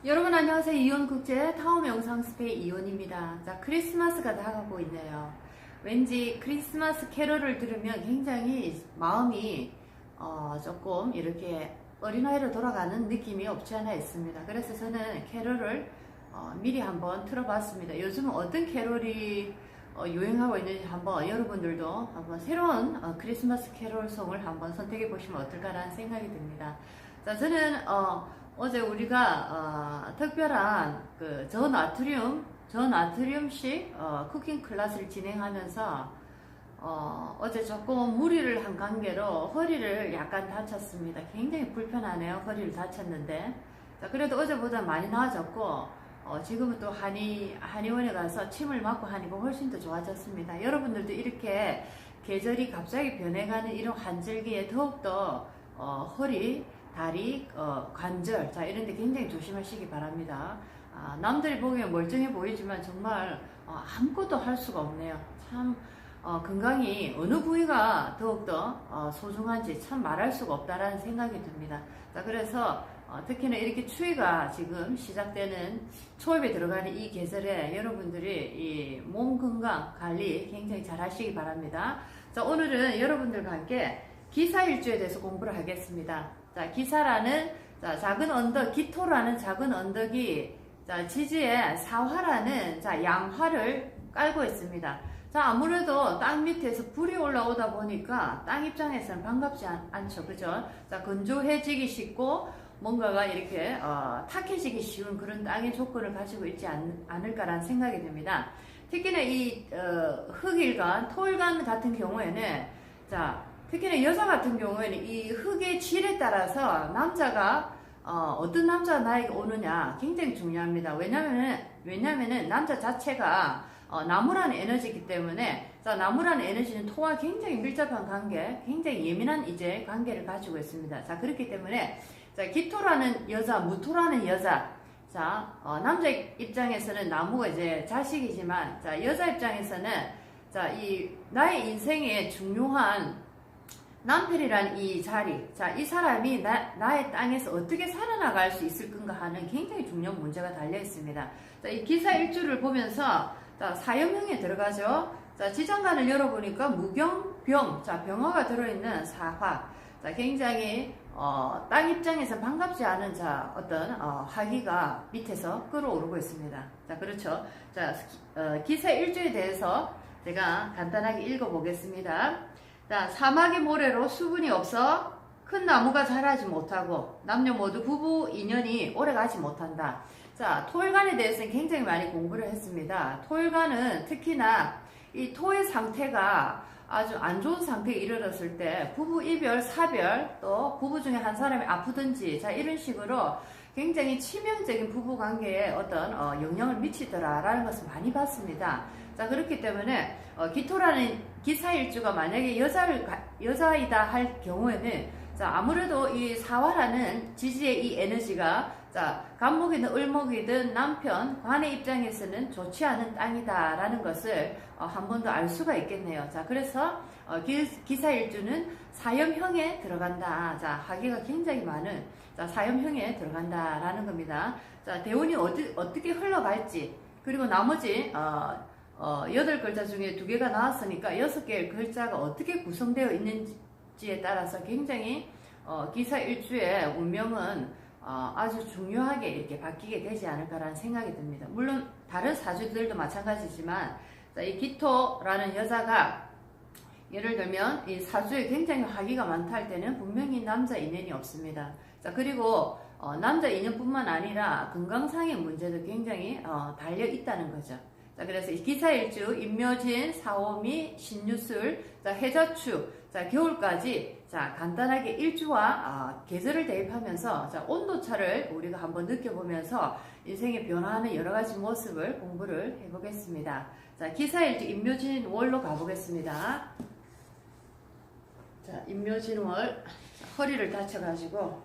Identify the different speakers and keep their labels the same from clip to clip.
Speaker 1: 여러분 안녕하세요. 이온국제 타움 영상 스페이 이온입니다. 자, 크리스마스가 다가오고 있네요. 왠지 크리스마스 캐롤을 들으면 굉장히 마음이 조금 이렇게 어린아이로 돌아가는 느낌이 없지 않아 있습니다. 그래서 저는 캐롤을 미리 한번 틀어봤습니다. 요즘은 어떤 캐롤이 유행하고 있는지 한번 여러분들도 한번 새로운 크리스마스 캐롤송을 한번 선택해 보시면 어떨까라는 생각이 듭니다. 자, 저는 어제 우리가 특별한 그 저나트륨식 쿠킹 클래스를 진행하면서 어제 조금 무리를 한 관계로 허리를 약간 다쳤습니다. 굉장히 불편하네요. 허리를 다쳤는데. 자, 그래도 어제보다 많이 나아졌고 지금은 또 한의원에 가서 침을 맞고 하니까 훨씬 더 좋아졌습니다. 여러분들도 이렇게 계절이 갑자기 변해가는 이런 환절기에 더욱더 허리, 다리, 관절, 자, 이런 데 굉장히 조심하시기 바랍니다. 남들이 보기엔 멀쩡해 보이지만 정말 아무것도 할 수가 없네요. 참 건강이 어느 부위가 더욱더 소중한지 참 말할 수가 없다라는 생각이 듭니다. 자, 그래서 특히나 이렇게 추위가 지금 시작되는 초입에 들어가는 이 계절에 여러분들이 이 몸 건강 관리 굉장히 잘 하시기 바랍니다. 자, 오늘은 여러분들과 함께 기사일주에 대해서 공부를 하겠습니다. 자, 기사라는 작은 언덕, 기토라는 작은 언덕이 지지에 사화라는 양화를 깔고 있습니다. 자, 아무래도 땅 밑에서 불이 올라오다 보니까 땅 입장에서는 반갑지 않죠. 그죠? 자, 건조해지기 쉽고 뭔가가 이렇게 탁해지기 쉬운 그런 땅의 조건을 가지고 있지 않을까라는 생각이 듭니다. 특히나 이 흑일간, 토일간 같은 경우에는 특히나 여자 같은 경우에는 이 흙의 질에 따라서 남자가 어떤 남자가 나에게 오느냐 굉장히 중요합니다. 왜냐면은 남자 자체가 나무라는 에너지이기 때문에 나무라는 에너지는 토와 굉장히 밀접한 관계, 굉장히 예민한 관계를 가지고 있습니다. 자, 그렇기 때문에 기토라는 여자, 무토라는 여자, 남자 입장에서는 나무가 자식이지만 여자 입장에서는 이 나의 인생의 중요한 남편이란 이 자리, 이 사람이 나의 땅에서 어떻게 살아나갈 수 있을 건가 하는 굉장히 중요한 문제가 달려 있습니다. 이 기사 일주를 보면서 사형형에 들어가죠. 지장간을 열어보니까 무경병, 병화가 들어있는 사화, 굉장히 땅 입장에서 반갑지 않은 어떤 화기가 밑에서 끌어오르고 있습니다. 그렇죠. 기사 일주에 대해서 제가 간단하게 읽어보겠습니다. 사막의 모래로 수분이 없어 큰 나무가 자라지 못하고 남녀 모두 부부 인연이 오래가지 못한다. 토일간에 대해서는 굉장히 많이 공부를 했습니다. 토일간은 특히나 이 토의 상태가 아주 안 좋은 상태에 이르렀을 때 부부 이별, 사별, 또 부부 중에 한 사람이 아프든지 이런 식으로 굉장히 치명적인 부부 관계에 어떤 영향을 미치더라라는 것을 많이 봤습니다. 그렇기 때문에 기토라는 기사일주가 만약에 여자이다 할 경우에는 아무래도 이 사화라는 지지의 이 에너지가 간목이든 을목이든 남편, 관의 입장에서는 좋지 않은 땅이다라는 것을 한 번 더 알 수가 있겠네요. 그래서 기사일주는 사염형에 들어간다. 하기가 굉장히 많은 사염형에 들어간다라는 겁니다. 대운이 어떻게 흘러갈지, 그리고 나머지 8글자 중에 2개가 나왔으니까 6개의 글자가 어떻게 구성되어 있는지에 따라서 굉장히 기사일주의 운명은 아주 중요하게 이렇게 바뀌게 되지 않을까라는 생각이 듭니다. 물론 다른 사주들도 마찬가지지만 이 기토라는 여자가 예를 들면 이 사주에 굉장히 화기가 많다 할 때는 분명히 남자 인연이 없습니다. 그리고 남자 인연뿐만 아니라 건강상의 문제도 굉장히 달려 있다는 거죠. 그래서 기사일주, 임묘진, 사오미, 신유술, 해자추, 겨울까지 간단하게 일주와 계절을 대입하면서 온도차를 우리가 한번 느껴보면서 인생의 변화하는 여러가지 모습을 공부를 해보겠습니다. 기사일주 임묘진 월로 가보겠습니다. 임묘진월, 허리를 다쳐가지고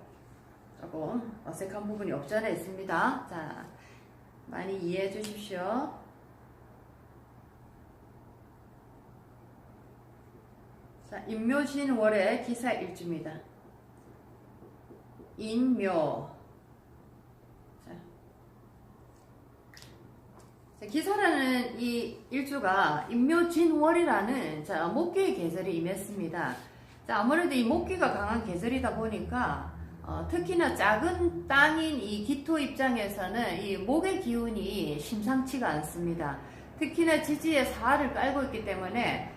Speaker 1: 조금 어색한 부분이 없지 않아 있습니다. 많이 이해해 주십시오. 임묘진월의 기사일주입니다. 인묘, 기사라는 이 일주가 임묘진월이라는 목기의 계절이 임했습니다. 아무래도 이 목기가 강한 계절이다 보니까 특히나 작은 땅인 이 기토 입장에서는 이 목의 기운이 심상치가 않습니다. 특히나 지지에 사활을 깔고 있기 때문에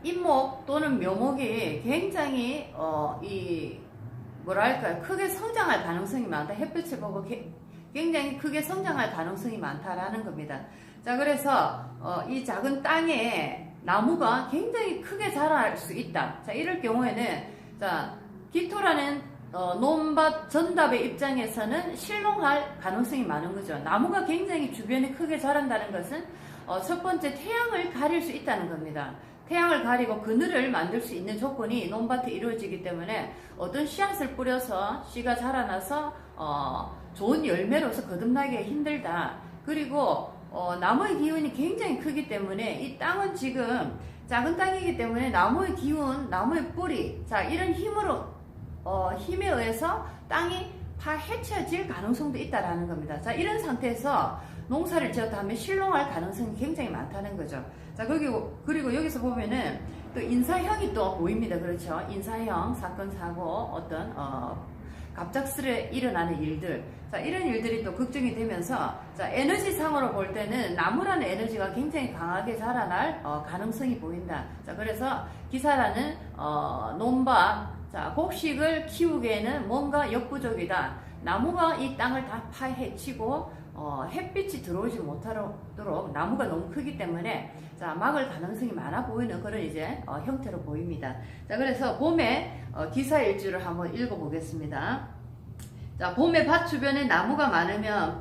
Speaker 1: 임목 또는 묘목이 굉장히 크게 성장할 가능성이 많다. 햇빛을 보고 굉장히 크게 성장할 가능성이 많다라는 겁니다. 그래서 이 작은 땅에 나무가 굉장히 크게 자랄 수 있다. 이럴 경우에는 기토라는 논밭 전답의 입장에서는 실롱할 가능성이 많은 거죠. 나무가 굉장히 주변에 크게 자란다는 것은 첫 번째 태양을 가릴 수 있다는 겁니다. 태양을 가리고 그늘을 만들 수 있는 조건이 논밭에 이루어지기 때문에 어떤 씨앗을 뿌려서 씨가 자라나서 좋은 열매로서 거듭나기가 힘들다. 그리고 나무의 기운이 굉장히 크기 때문에 이 땅은 지금 작은 땅이기 때문에 나무의 기운, 나무의 뿌리, 이런 힘에 의해서 땅이 파헤쳐질 가능성도 있다라는 겁니다. 이런 상태에서 농사를 지었다 하면 실롱할 가능성이 굉장히 많다는 거죠. 그리고 여기서 보면은 또 인사형이 또 보입니다. 그렇죠? 인사형, 사건, 사고, 어떤, 갑작스레 일어나는 일들. 이런 일들이 또 걱정이 되면서, 에너지상으로 볼 때는 나무라는 에너지가 굉장히 강하게 자라날 가능성이 보인다. 그래서 기사라는, 논밭, 곡식을 키우기에는 뭔가 역부족이다. 나무가 이 땅을 다 파헤치고, 햇빛이 들어오지 못하도록 나무가 너무 크기 때문에 막을 가능성이 많아 보이는 그런 형태로 보입니다. 그래서 봄에 기사일주를 한번 읽어보겠습니다. 봄에 밭 주변에 나무가 많으면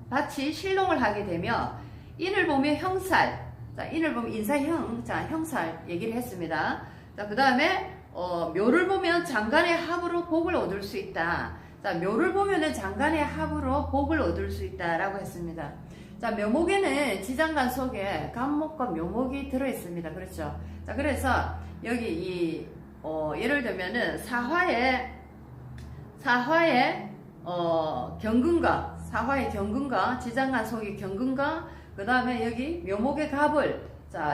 Speaker 1: 밭이 실롱을 하게 되며 인을 보면 형살, 인을 보면 인사형, 형살 얘기를 했습니다. 그 다음에 묘를 보면 장간의 합으로 복을 얻을 수 있다. 묘를 보면은 장간의 합으로 복을 얻을 수 있다라고 했습니다. 묘목에는 지장간 속에 간목과 묘목이 들어있습니다. 그렇죠? 그래서 여기 예를 들면은 사화의 경근과 지장간 속의 경근과 그 다음에 여기 묘목의 갑을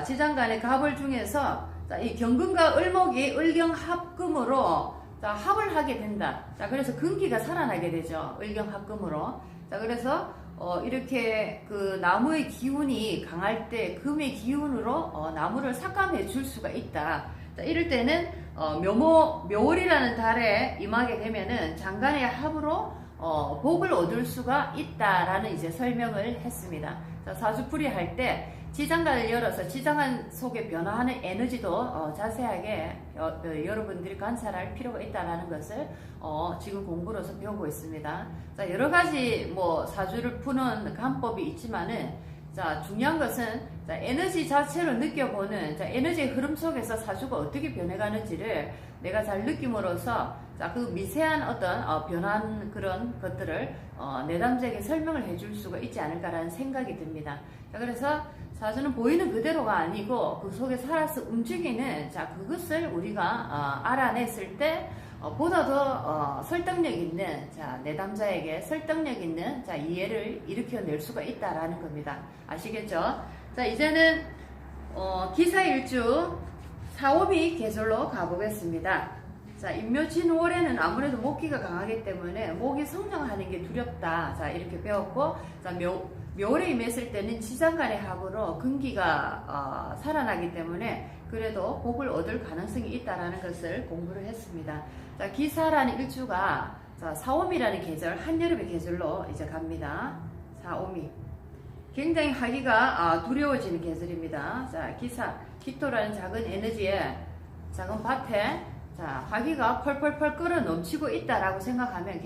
Speaker 1: 지장간의 갑을 중에서 이 경근과 을목이 을경합금으로 합을 하게 된다. 그래서 근기가 살아나게 되죠. 을경합금으로. 그래서 이렇게 그 나무의 기운이 강할 때 금의 기운으로 나무를 삭감해 줄 수가 있다. 이럴 때는 묘월이라는 달에 임하게 되면은 장간의 합으로 복을 얻을 수가 있다라는 설명을 했습니다. 사주풀이 할 때 지장간을 열어서 지장간 속에 변화하는 에너지도 자세하게 여러분들이 관찰할 필요가 있다는 것을 지금 공부로서 배우고 있습니다. 여러 가지 사주를 푸는 간법이 있지만은 중요한 것은 에너지 자체로 느껴보는 에너지의 흐름 속에서 사주가 어떻게 변해가는지를 내가 잘 느낌으로써 그 미세한 어떤 변한 그런 것들을 내담자에게 설명을 해줄 수가 있지 않을까라는 생각이 듭니다. 그래서 사주는 보이는 그대로가 아니고 그 속에 살아서 움직이는 그것을 우리가 알아냈을 때 보다 더 설득력 있는 내담자에게 설득력 있는 이해를 일으켜낼 수가 있다라는 겁니다. 아시겠죠? 이제는 기사일주 사오미 계절로 가보겠습니다. 임묘진월에는 아무래도 목기가 강하기 때문에 목이 성장하는 게 두렵다. 이렇게 배웠고, 묘월에 임했을 때는 지장간의 합으로 근기가 살아나기 때문에 그래도 복을 얻을 가능성이 있다라는 것을 공부를 했습니다. 기사라는 일주가 사오미라는 계절, 한여름의 계절로 이제 갑니다. 사오미. 굉장히 하기가 두려워지는 계절입니다. 기토라는 작은 에너지에, 작은 밭에 화기가 펄펄펄 끓어 넘치고 있다라고 생각하면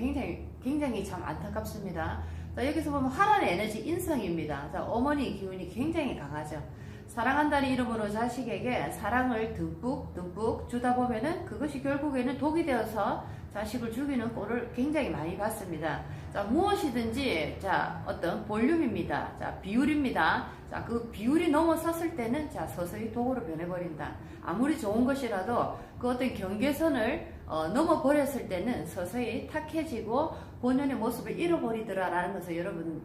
Speaker 1: 굉장히 참 안타깝습니다. 여기서 보면 화라는 에너지 인성입니다. 어머니 기운이 굉장히 강하죠. 사랑한다는 이름으로 자식에게 사랑을 듬뿍 주다 보면은 그것이 결국에는 독이 되어서 자식을 죽이는 꼴을 굉장히 많이 봤습니다. 무엇이든지 어떤 볼륨입니다. 비율입니다. 그 비율이 넘어섰을 때는 서서히 독으로 변해버린다. 아무리 좋은 것이라도 그 어떤 경계선을 넘어버렸을 때는 서서히 탁해지고 본연의 모습을 잃어버리더라라는 것을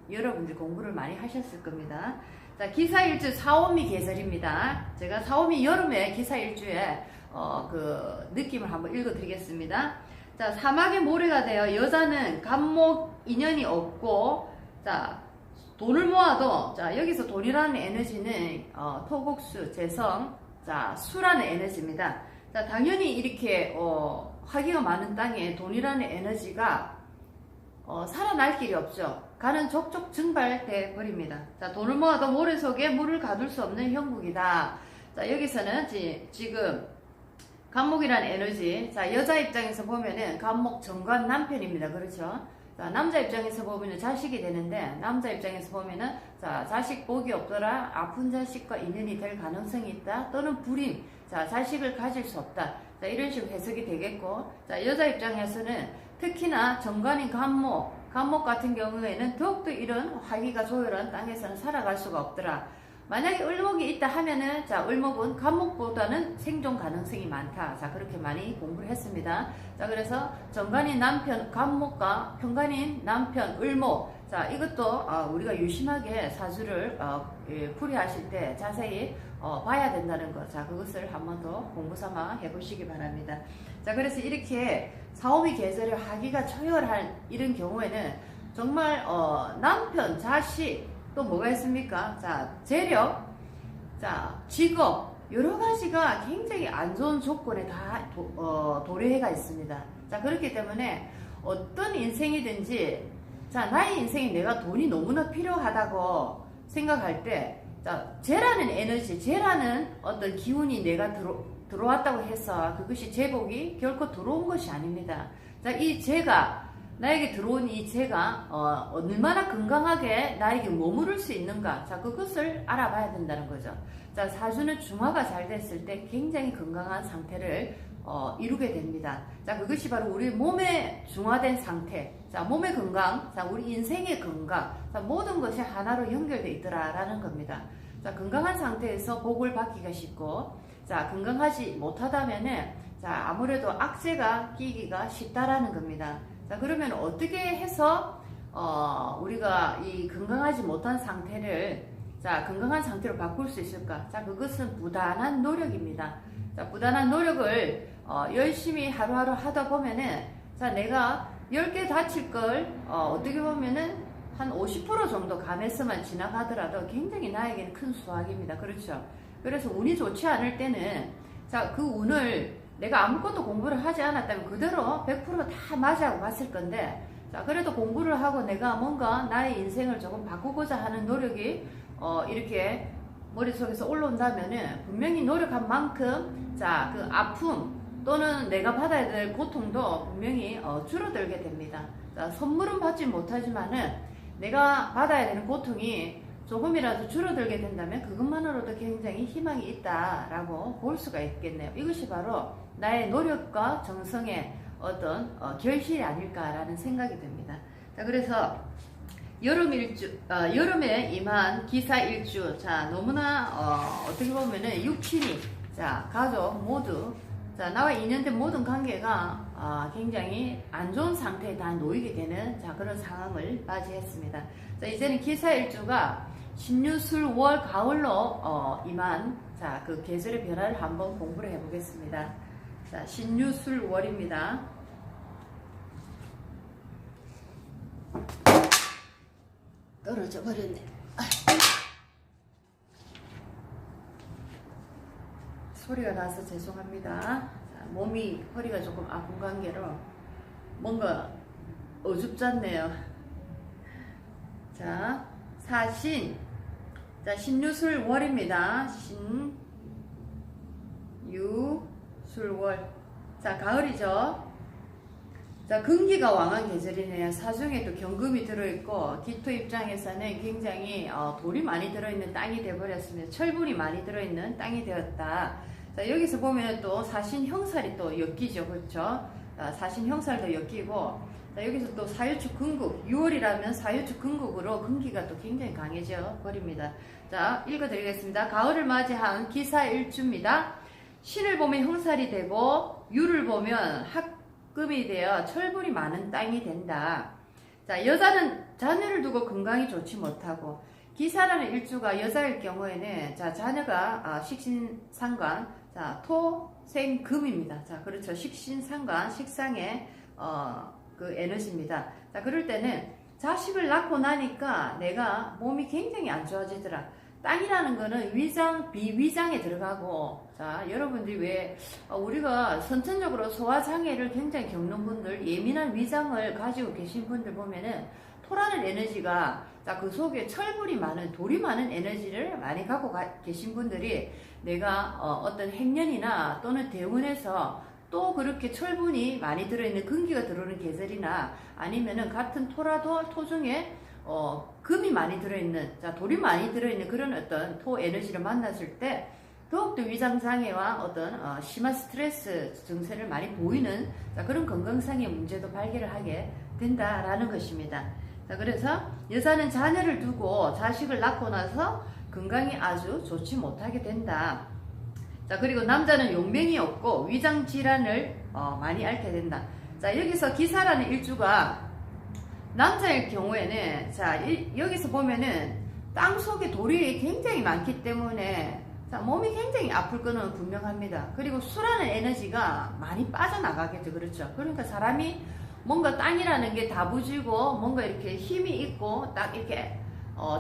Speaker 1: 여러분들 공부를 많이 하셨을 겁니다. 자, 기사일주 사오미 계절입니다. 제가 사오미 여름에 기사일주에 그 느낌을 한번 읽어드리겠습니다. 자, 사막의 모래가 되어 여자는 간목 인연이 없고, 자, 돈을 모아도, 자, 여기서 돈이라는 에너지는 토국수, 재성, 자, 수라는 에너지입니다. 자, 당연히 이렇게 화기가 많은 땅에 돈이라는 에너지가 살아날 길이 없죠. 가는 족족 증발돼 버립니다. 자, 돈을 모아도 모래 속에 물을 가둘 수 없는 형국이다. 자, 여기서는 지금 간목이라는 에너지, 자, 여자 입장에서 보면은 간목 정관 남편입니다. 그렇죠? 자, 남자 입장에서 보면은 자식이 되는데, 남자 입장에서 보면은, 자, 자식 복이 없더라, 아픈 자식과 인연이 될 가능성이 있다, 또는 불임, 자, 자식을 가질 수 없다. 자, 이런 식으로 해석이 되겠고, 자, 여자 입장에서는 특히나 정관인 간목 같은 경우에는 더욱더 이런 화기가 조열한 땅에서는 살아갈 수가 없더라. 만약에 을목이 있다 하면은, 자, 을목은 간목보다는 생존 가능성이 많다. 자, 그렇게 많이 공부를 했습니다. 자, 그래서 정관인 남편 간목과 편관인 남편 을목, 자, 이것도 우리가 유심하게 사주를 풀이하실 때 자세히 봐야 된다는 것. 자, 그것을 한 번 더 공부 삼아 해보시기 바랍니다. 자, 그래서 이렇게 사오미 계절에 화기가 초열한 이런 경우에는 정말 남편, 자식, 또 뭐가 있습니까? 자, 재력, 자, 직업, 여러 가지가 굉장히 안 좋은 조건에 다 도래해가 있습니다. 자, 그렇기 때문에 어떤 인생이든지, 자, 나의 인생에 내가 돈이 너무나 필요하다고 생각할 때, 자, 재라는 에너지, 재라는 어떤 기운이 내가 들어왔다고 해서 그것이 재복이 결코 들어온 것이 아닙니다. 자, 이 재가 나에게 들어온 이 재가 얼마나 건강하게 나에게 머무를 수 있는가, 자, 그것을 알아봐야 된다는 거죠. 자, 사주는 중화가 잘 됐을 때 굉장히 건강한 상태를 이루게 됩니다. 자, 그것이 바로 우리 몸의 중화된 상태, 자, 몸의 건강, 자, 우리 인생의 건강, 자, 모든 것이 하나로 연결되어 있더라라는 겁니다. 자, 건강한 상태에서 복을 받기가 쉽고, 자, 건강하지 못하다면은, 자, 아무래도 악재가 끼기가 쉽다라는 겁니다. 자, 그러면 어떻게 해서 우리가 이 건강하지 못한 상태를, 자, 건강한 상태로 바꿀 수 있을까? 자, 그것은 부단한 노력입니다. 자, 부단한 노력을 열심히 하루하루 하다 보면은, 자, 내가 10개 다칠 걸 어떻게 보면은 한 50% 정도 감에서만 지나가더라도 굉장히 나에게는 큰 수확입니다. 그렇죠? 그래서 운이 좋지 않을 때는, 자, 그 운을 내가 아무것도 공부를 하지 않았다면 그대로 100% 다 맞이하고 갔을 건데, 자, 그래도 공부를 하고 내가 뭔가 나의 인생을 조금 바꾸고자 하는 노력이 이렇게 머릿속에서 올라온다면은 분명히 노력한 만큼, 자, 그 아픔 또는 내가 받아야 될 고통도 분명히 줄어들게 됩니다. 자, 선물은 받지 못하지만은 내가 받아야 되는 고통이 조금이라도 줄어들게 된다면 그것만으로도 굉장히 희망이 있다라고 볼 수가 있겠네요. 이것이 바로 나의 노력과 정성의 어떤 결실이 아닐까라는 생각이 듭니다. 자, 그래서 여름에 임한 기사일주, 자, 너무나 어떻게 보면은 육친이, 자, 가족 모두, 자, 나와 인연된 모든 관계가 굉장히 안 좋은 상태에 다 놓이게 되는, 자, 그런 상황을 맞이했습니다. 자, 이제는 기사일주가 신유술월 가을로 임한, 자, 그 계절의 변화를 한번 공부를 해보겠습니다. 자, 신유술월입니다. 떨어져 버렸네. 소리가 나서 죄송합니다. 자, 몸이, 허리가 조금 아픈 관계로 뭔가 어줍잖네요. 자, 사신, 자, 신유술월입니다. 신유술월. 자, 가을이죠. 자, 금기가 왕한 계절이네요. 사중에 또 경금이 들어있고, 기토 입장에서는 굉장히 돌이 많이 들어있는 땅이 되어버렸습니다. 철분이 많이 들어있는 땅이 되었다. 자, 여기서 보면 또 사신 형살이 또 엮이죠. 그렇죠? 사신 형살도 엮이고, 자, 여기서 또 사유축 금국, 6월이라면 사유축 금국으로 금기가 또 굉장히 강해져 버립니다. 자, 읽어드리겠습니다. 가을을 맞이한 기사일주입니다. 신을 보면 형살이 되고, 유를 보면 합금이 되어 철분이 많은 땅이 된다. 자, 여자는 자녀를 두고 건강이 좋지 못하고, 기사라는 일주가 여자일 경우에는, 자, 자녀가 식신상관, 자, 토생금입니다. 자, 그렇죠. 식신상관, 식상의 그 에너지입니다. 자, 그럴 때는 자식을 낳고 나니까 내가 몸이 굉장히 안 좋아지더라. 땅이라는 거는 위장, 비위장에 들어가고, 자, 여러분들이 왜, 우리가 선천적으로 소화장애를 굉장히 겪는 분들, 예민한 위장을 가지고 계신 분들 보면은, 토라는 에너지가, 자, 그 속에 철분이 많은, 돌이 많은 에너지를 많이 갖고 계신 분들이, 내가, 어떤 행년이나 또는 대운에서 또 그렇게 철분이 많이 들어있는 금기가 들어오는 계절이나, 아니면은 같은 토라도 토 중에 금이 많이 들어있는, 자, 돌이 많이 들어있는 그런 어떤 토 에너지를 만났을 때 더욱더 위장장애와 어떤 심한 스트레스 증세를 많이 보이는, 자, 그런 건강상의 문제도 발견을 하게 된다라는 것입니다. 자, 그래서 여자는 자녀를 두고 자식을 낳고 나서 건강이 아주 좋지 못하게 된다. 자, 그리고 남자는 용병이 없고 위장 질환을 많이 앓게 된다. 자, 여기서 기사라는 일주가 남자일 경우에는, 자, 여기서 보면은 땅 속에 돌이 굉장히 많기 때문에, 자, 몸이 굉장히 아플 거는 분명합니다. 그리고 수라는 에너지가 많이 빠져나가게 돼. 그렇죠. 그러니까 사람이 뭔가 땅이라는 게 다부지고 뭔가 이렇게 힘이 있고 딱 이렇게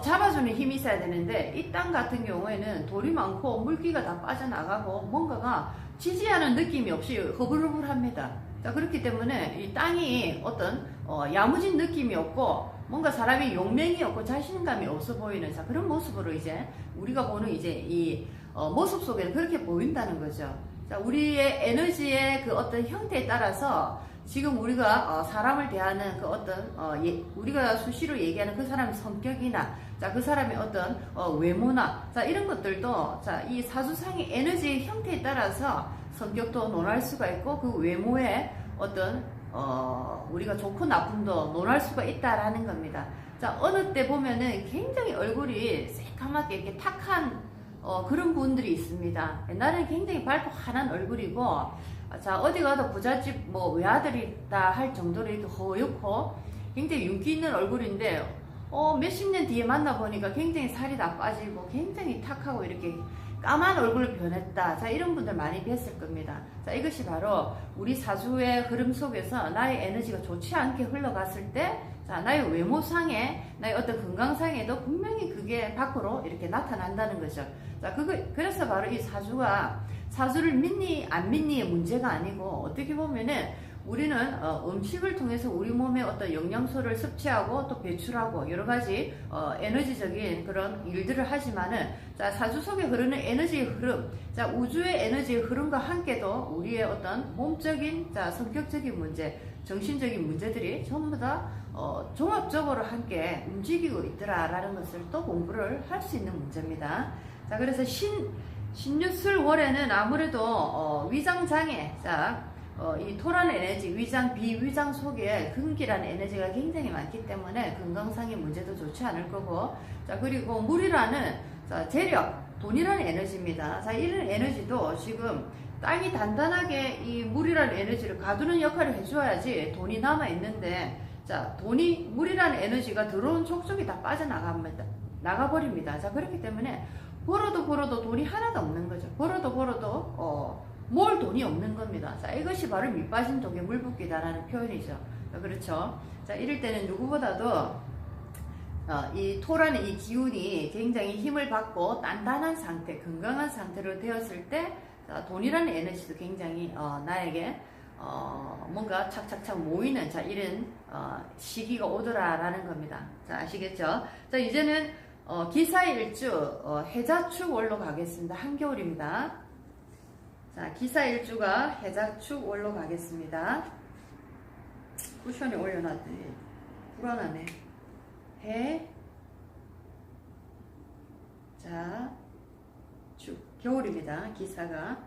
Speaker 1: 잡아주는 힘이 있어야 되는데, 이 땅 같은 경우에는 돌이 많고 물기가 다 빠져나가고 뭔가가 지지하는 느낌이 없이 허불허불합니다. 자, 그렇기 때문에 이 땅이 어떤 야무진 느낌이 없고 뭔가 사람이 용맹이 없고 자신감이 없어 보이는, 자, 그런 모습으로 이제 우리가 보는 이제 이 모습 속에는 그렇게 보인다는 거죠. 자, 우리의 에너지의 그 어떤 형태에 따라서 지금 우리가 사람을 대하는 그 어떤 우리가 수시로 얘기하는 그 사람의 성격이나, 자, 그 사람의 어떤 외모나, 자, 이런 것들도, 자, 이 사주상의 에너지의 형태에 따라서 성격도 논할 수가 있고, 그 외모의 어떤 우리가 좋고 나쁨도 논할 수가 있다라는 겁니다. 자, 어느 때 보면은 굉장히 얼굴이 새까맣게 이렇게 탁한 그런 분들이 있습니다. 옛날에는 굉장히 밝고 환한 얼굴이고, 자, 어디 가도 부잣집 뭐 외아들이다 할 정도로 이렇게 허옇고 굉장히 윤기 있는 얼굴인데, 몇십 년 뒤에 만나보니까 굉장히 살이 다 빠지고 굉장히 탁하고 이렇게 까만 얼굴로 변했다. 자, 이런 분들 많이 뵀을 겁니다. 자, 이것이 바로 우리 사주의 흐름 속에서 나의 에너지가 좋지 않게 흘러갔을 때, 자, 나의 외모상에, 나의 어떤 건강상에도 분명히 그게 밖으로 이렇게 나타난다는 거죠. 자, 그래서 바로 이 사주를 믿니 안 믿니의 문제가 아니고, 어떻게 보면은 우리는 음식을 통해서 우리 몸에 어떤 영양소를 섭취하고 또 배출하고 여러 가지 에너지적인 그런 일들을 하지만은, 자, 사주 속에 흐르는 에너지의 흐름, 자, 우주의 에너지의 흐름과 함께도 우리의 어떤 몸적인, 자, 성격적인 문제, 정신적인 문제들이 전부 다 종합적으로 함께 움직이고 있더라라는 것을 또 공부를 할 수 있는 문제입니다. 자, 그래서 신유술월에는 아무래도 위장장애, 자, 이 토라는 에너지, 위장, 비위장 속에 금기라는 에너지가 굉장히 많기 때문에 건강상의 문제도 좋지 않을 거고, 자, 그리고 물이라는, 자, 재력, 돈이라는 에너지입니다. 자, 이런 에너지도 지금 땅이 단단하게 이 물이라는 에너지를 가두는 역할을 해줘야지 돈이 남아있는데, 자, 물이라는 에너지가 들어온 촉촉이 다 나가버립니다. 자, 그렇기 때문에 벌어도 돈이 하나도 없는 거죠. 벌어도 뭘 돈이 없는 겁니다. 자, 이것이 바로 밑빠진 독에 물 붓기다라는 표현이죠. 자, 그렇죠. 자, 이럴 때는 누구보다도 이 토라는 이 기운이 굉장히 힘을 받고 단단한 상태, 건강한 상태로 되었을 때, 자, 돈이라는 에너지도 굉장히 나에게 뭔가 착착착 모이는, 자, 이런 시기가 오더라라는 겁니다. 자, 아시겠죠? 자, 이제는 기사일주 해자축월로 가겠습니다. 한겨울입니다. 자, 기사일주가 해자축월로 가겠습니다. 쿠션에 올려놨더니 불안하네. 자, 축, 겨울입니다. 기사가.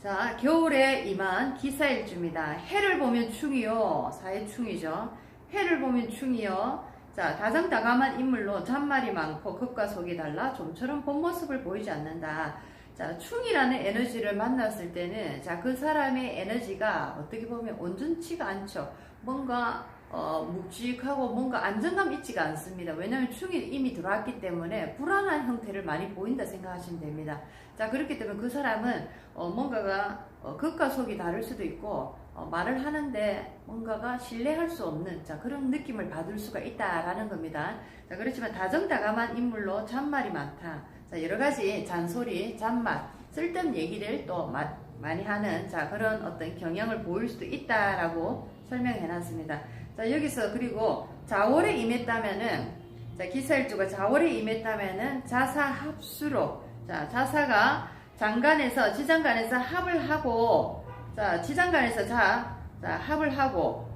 Speaker 1: 자, 겨울에 임한 기사일주입니다. 해를 보면 충이요. 사해충이죠. 해를 보면 충이요. 자, 다정다감한 인물로 잔말이 많고 급과 속이 달라 좀처럼 본 모습을 보이지 않는다. 자, 충이라는 에너지를 만났을 때는, 자, 그 사람의 에너지가 어떻게 보면 온전치가 않죠. 뭔가, 묵직하고 뭔가 안정감 있지가 않습니다. 왜냐하면 충이 이미 들어왔기 때문에 불안한 형태를 많이 보인다 생각하시면 됩니다. 자, 그렇기 때문에 그 사람은, 뭔가가, 겉과 속이 다를 수도 있고, 말을 하는데 뭔가가 신뢰할 수 없는, 자, 그런 느낌을 받을 수가 있다라는 겁니다. 자, 그렇지만 다정다감한 인물로 잔말이 많다. 자, 여러 가지 잔소리, 잔말, 쓸데없는 얘기를 또 많이 하는, 자, 그런 어떤 경향을 보일 수도 있다라고 설명해 놨습니다. 자, 여기서 그리고 자월에 임했다면은, 자, 기사일주가 자월에 임했다면은 자사합수로, 자, 자사가 장간에서, 지장간에서 합을 하고, 자, 지장간에서 합을 하고,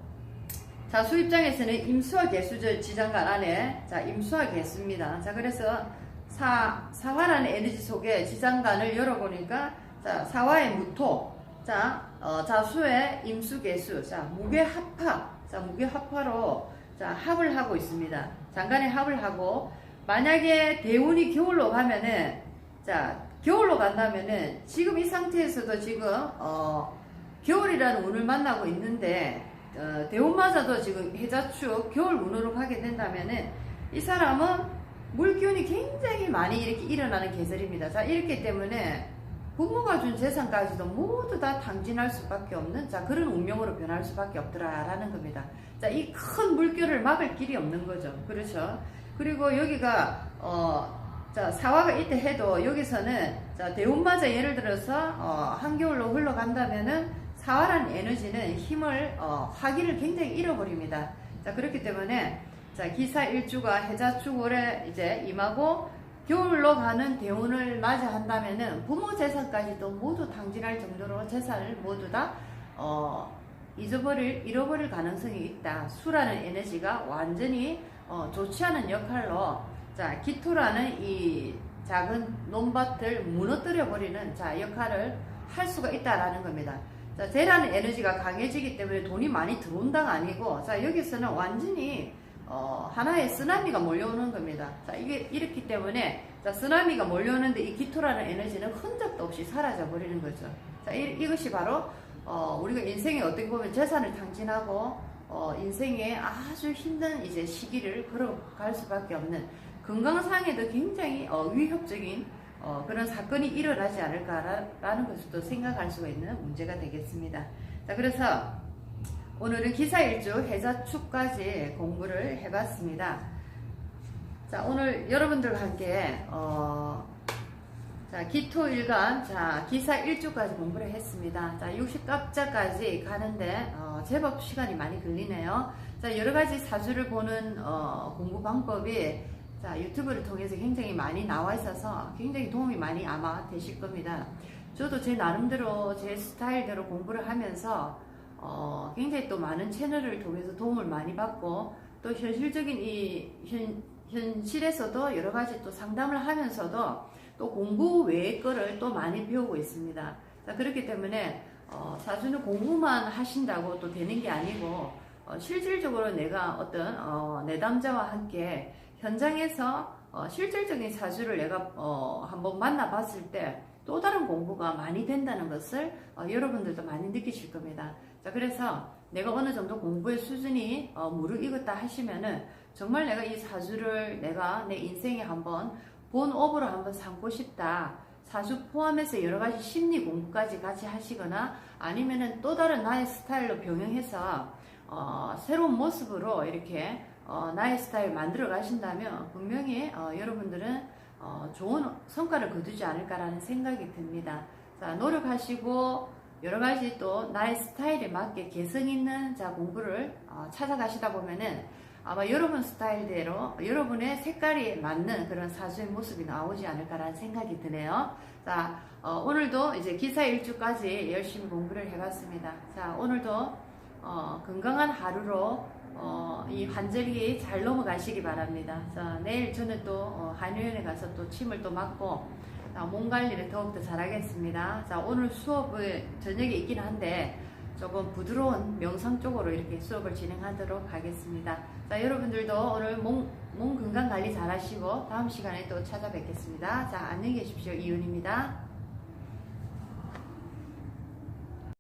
Speaker 1: 자수 입장에서는 임수와 개수죠. 지장간 안에. 자, 임수와 개수입니다. 자, 그래서 사화라는 에너지 속에 지장간을 열어보니까, 자, 사화의 무토, 자, 자수의 임수 개수, 자, 무괴합화, 자, 무괴합화로, 자, 합을 하고 있습니다. 장간에 합을 하고, 만약에 대운이 겨울로 가면은, 자, 겨울로 간다면은, 지금 이 상태에서도 지금, 겨울이라는 운을 만나고 있는데, 대운마저도 지금 해자축 겨울 운으로 가게 된다면은 이 사람은 물기운이 굉장히 많이 이렇게 일어나는 계절입니다. 자, 이렇기 때문에 부모가 준 재산까지도 모두 다 탕진할 수밖에 없는, 자, 그런 운명으로 변할 수밖에 없더라라는 겁니다. 자, 이 큰 물결을 막을 길이 없는 거죠. 그렇죠. 그리고 여기가 자, 사화가 있다 해도 여기서는, 자, 대운마저 예를 들어서 한겨울로 흘러간다면은 사화라는 에너지는 힘을, 화기를 굉장히 잃어버립니다. 자, 그렇기 때문에, 자, 기사일주가 해자축월에 이제 임하고, 겨울로 가는 대운을 맞이한다면은, 부모 재산까지도 모두 탕진할 정도로 재산을 모두 다, 잃어버릴 가능성이 있다. 수라는 에너지가 완전히, 좋지 않은 역할로, 자, 기토라는 이 작은 논밭을 무너뜨려버리는, 자, 역할을 할 수가 있다라는 겁니다. 자, 재라는 에너지가 강해지기 때문에 돈이 많이 들어온다가 아니고, 자, 여기서는 완전히, 하나의 쓰나미가 몰려오는 겁니다. 자, 이게 이렇기 때문에, 자, 쓰나미가 몰려오는데 이 기토라는 에너지는 흔적도 없이 사라져 버리는 거죠. 자, 이것이 바로, 우리가 인생에 어떻게 보면 재산을 탕진하고, 인생에 아주 힘든 이제 시기를 걸어갈 수밖에 없는, 건강상에도 굉장히, 위협적인, 그런 사건이 일어나지 않을까라는 것도 생각할 수가 있는 문제가 되겠습니다. 자, 그래서 오늘은 기사일주 해자축까지 공부를 해봤습니다. 자, 오늘 여러분들과 함께 자, 기토일간, 자, 기사일주까지 공부를 했습니다. 자, 60갑자까지 가는데 제법 시간이 많이 걸리네요. 자, 여러가지 사주를 보는 공부 방법이, 자, 유튜브를 통해서 굉장히 많이 나와 있어서 굉장히 도움이 많이 아마 되실 겁니다. 저도 제 나름대로 제 스타일대로 공부를 하면서 굉장히 또 많은 채널을 통해서 도움을 많이 받고, 또 현실적인 현실에서도 여러 가지 또 상담을 하면서도 또 공부 외의 거를 또 많이 배우고 있습니다. 자, 그렇기 때문에 사주는 공부만 하신다고 또 되는 게 아니고, 실질적으로 내가 어떤 내담자와 함께 현장에서 실질적인 사주를 내가 한번 만나봤을 때 또 다른 공부가 많이 된다는 것을 여러분들도 많이 느끼실 겁니다. 자, 그래서 내가 어느 정도 공부의 수준이 무르익었다 하시면은 정말 내가 이 사주를 내가 내 인생에 한번 본 업으로 한번 삼고 싶다. 사주 포함해서 여러 가지 심리 공부까지 같이 하시거나 아니면은 또 다른 나의 스타일로 병행해서 새로운 모습으로 이렇게 나의 스타일 만들어 가신다면 분명히 여러분들은 좋은 성과를 거두지 않을까라는 생각이 듭니다. 자, 노력하시고 여러 가지 또 나의 스타일에 맞게 개성 있는 자 공부를 찾아가시다 보면은 아마 여러분 스타일대로 여러분의 색깔이 맞는 그런 사주의 모습이 나오지 않을까라는 생각이 드네요. 자, 오늘도 이제 기사일주까지 열심히 공부를 해봤습니다. 자, 오늘도 건강한 하루로 이 환절기 잘 넘어가시기 바랍니다. 자, 내일 저는 또 한의원에 가서 또 침을 또 맞고 몸 관리를 더욱더 잘하겠습니다. 자, 오늘 수업을 저녁에 있긴 한데 조금 부드러운 명상 쪽으로 이렇게 수업을 진행하도록 하겠습니다. 자, 여러분들도 오늘 몸 건강 관리 잘 하시고 다음 시간에 또 찾아뵙겠습니다. 자, 안녕히 계십시오. 이윤입니다.